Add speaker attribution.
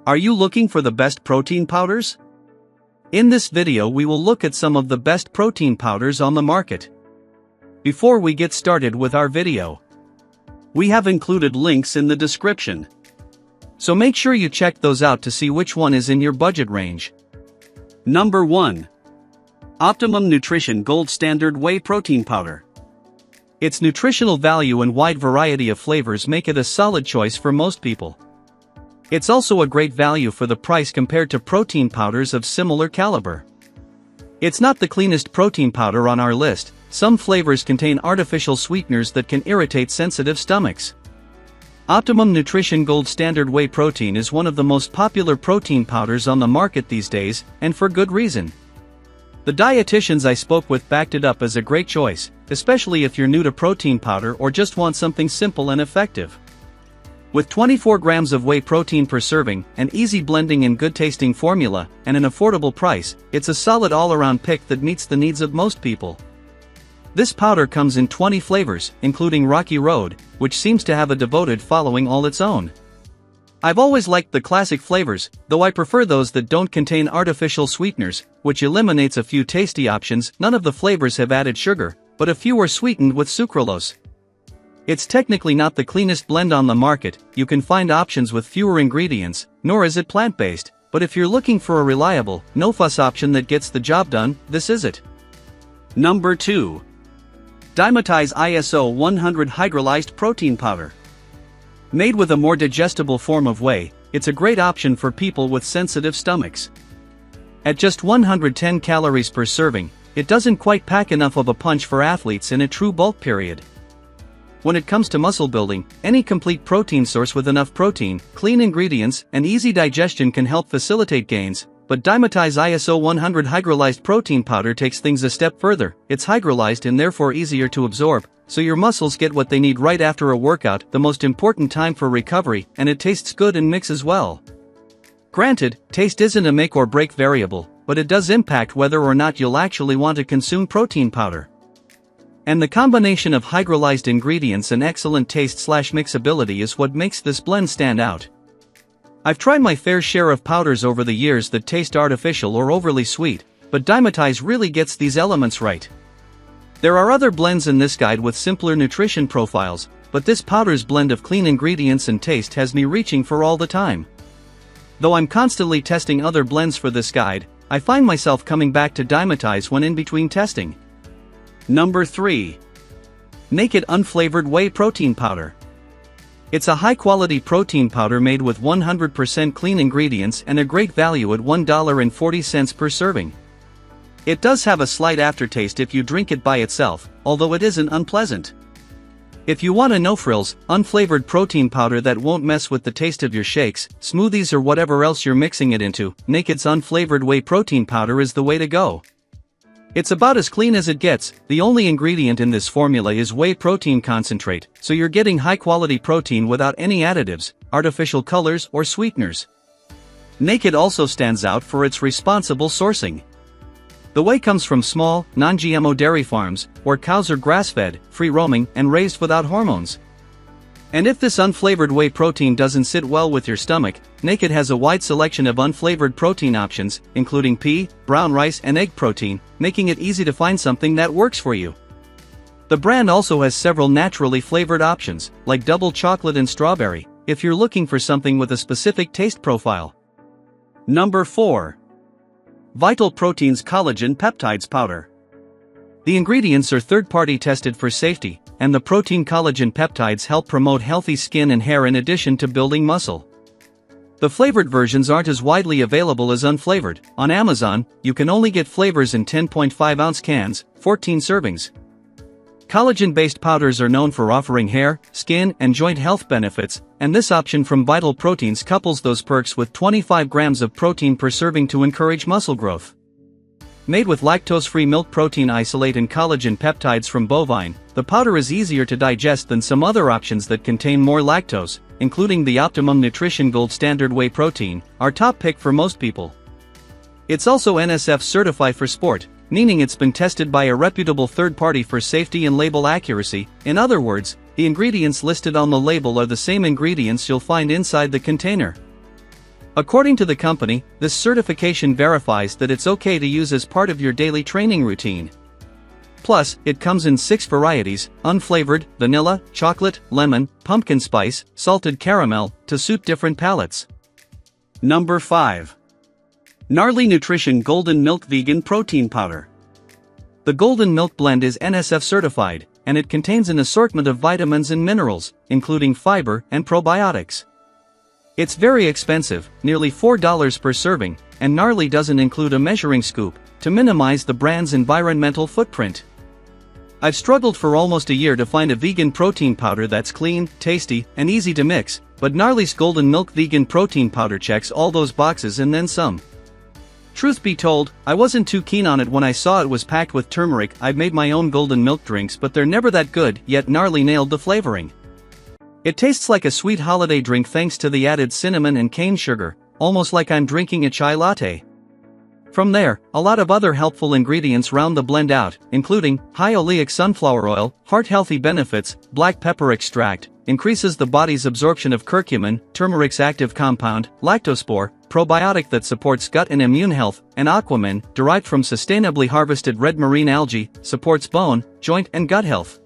Speaker 1: Are you looking for the best protein powders? In this video we will look at some of the best protein powders on the market. Before we get started with our video, we have included links in the description. So make sure you check those out to see which one is in your budget range. Number 1. Optimum Nutrition Gold Standard Whey Protein Powder. Its nutritional value and wide variety of flavors make it a solid choice for most people. It's also a great value for the price compared to protein powders of similar caliber. It's not the cleanest protein powder on our list. Some flavors contain artificial sweeteners that can irritate sensitive stomachs. Optimum Nutrition Gold Standard Whey Protein is one of the most popular protein powders on the market these days, and for good reason. The dietitians I spoke with backed it up as a great choice, especially if you're new to protein powder or just want something simple and effective. With 24 grams of whey protein per serving, an easy blending and good-tasting formula, and an affordable price, it's a solid all-around pick that meets the needs of most people. This powder comes in 20 flavors, including Rocky Road, which seems to have a devoted following all its own. I've always liked the classic flavors, though I prefer those that don't contain artificial sweeteners, which eliminates a few tasty options. None of the flavors have added sugar, but a few are sweetened with sucralose. It's technically not the cleanest blend on the market. You can find options with fewer ingredients, nor is it plant-based, but if you're looking for a reliable, no-fuss option that gets the job done, this is it. Number 2. Dymatize ISO 100 Hydrolyzed Protein Powder. Made with a more digestible form of whey, it's a great option for people with sensitive stomachs. At just 110 calories per serving, it doesn't quite pack enough of a punch for athletes in a true bulk period. When it comes to muscle building, any complete protein source with enough protein, clean ingredients, and easy digestion can help facilitate gains, but Dymatize ISO 100 Hydrolyzed Protein Powder takes things a step further. It's hydrolyzed and therefore easier to absorb, so your muscles get what they need right after a workout, the most important time for recovery, and it tastes good and mixes well. Granted, taste isn't a make or break variable, but it does impact whether or not you'll actually want to consume protein powder. And the combination of hydrolyzed ingredients and excellent taste/mixability is what makes this blend stand out. I've tried my fair share of powders over the years that taste artificial or overly sweet, but Dymatize really gets these elements right. There are other blends in this guide with simpler nutrition profiles, but this powder's blend of clean ingredients and taste has me reaching for all the time. Though I'm constantly testing other blends for this guide, I find myself coming back to Dymatize when in between testing. Number 3. Naked Unflavored Whey Protein Powder. It's a high-quality protein powder made with 100% clean ingredients and a great value at $1.40 per serving. It does have a slight aftertaste if you drink it by itself, although it isn't unpleasant. If you want a no-frills, unflavored protein powder that won't mess with the taste of your shakes, smoothies or whatever else you're mixing it into, Naked's Unflavored Whey Protein Powder is the way to go. It's about as clean as it gets. The only ingredient in this formula is whey protein concentrate, so you're getting high-quality protein without any additives, artificial colors, or sweeteners. Naked also stands out for its responsible sourcing. The whey comes from small, non-GMO dairy farms, where cows are grass-fed, free-roaming, and raised without hormones. And if this unflavored whey protein doesn't sit well with your stomach, Naked has a wide selection of unflavored protein options, including pea, brown rice, and egg protein, making it easy to find something that works for you. The brand also has several naturally flavored options, like double chocolate and strawberry, if you're looking for something with a specific taste profile. Number 4. Vital Proteins Collagen Peptides Powder. The ingredients are third-party tested for safety, and the protein collagen peptides help promote healthy skin and hair in addition to building muscle. The flavored versions aren't as widely available as unflavored. On Amazon, you can only get flavors in 10.5-ounce cans, 14 servings. Collagen-based powders are known for offering hair, skin, and joint health benefits, and this option from Vital Proteins couples those perks with 25 grams of protein per serving to encourage muscle growth. Made with lactose-free milk protein isolate and collagen peptides from bovine, the powder is easier to digest than some other options that contain more lactose, including the Optimum Nutrition Gold Standard Whey Protein, our top pick for most people. It's also NSF certified for sport, meaning it's been tested by a reputable third party for safety and label accuracy. In other words, the ingredients listed on the label are the same ingredients you'll find inside the container. According to the company, this certification verifies that it's okay to use as part of your daily training routine. Plus, it comes in 6 varieties: unflavored, vanilla, chocolate, lemon, pumpkin spice, salted caramel, to suit different palates. Number 5. Gnarly Nutrition Golden Milk Vegan Protein Powder. The Golden Milk Blend is NSF certified, and it contains an assortment of vitamins and minerals, including fiber and probiotics. It's very expensive, nearly $4 per serving, and Gnarly doesn't include a measuring scoop to minimize the brand's environmental footprint. I've struggled for almost a year to find a vegan protein powder that's clean, tasty, and easy to mix, but Gnarly's Golden Milk Vegan Protein Powder checks all those boxes and then some. Truth be told, I wasn't too keen on it when I saw it was packed with turmeric. I've made my own golden milk drinks, but they're never that good, yet Gnarly nailed the flavoring. It tastes like a sweet holiday drink thanks to the added cinnamon and cane sugar, almost like I'm drinking a chai latte. From there, a lot of other helpful ingredients round the blend out, including high oleic sunflower oil, heart-healthy benefits, black pepper extract, increases the body's absorption of curcumin, turmeric's active compound, lactospore, probiotic that supports gut and immune health, and aquamin, derived from sustainably harvested red marine algae, supports bone, joint and gut health.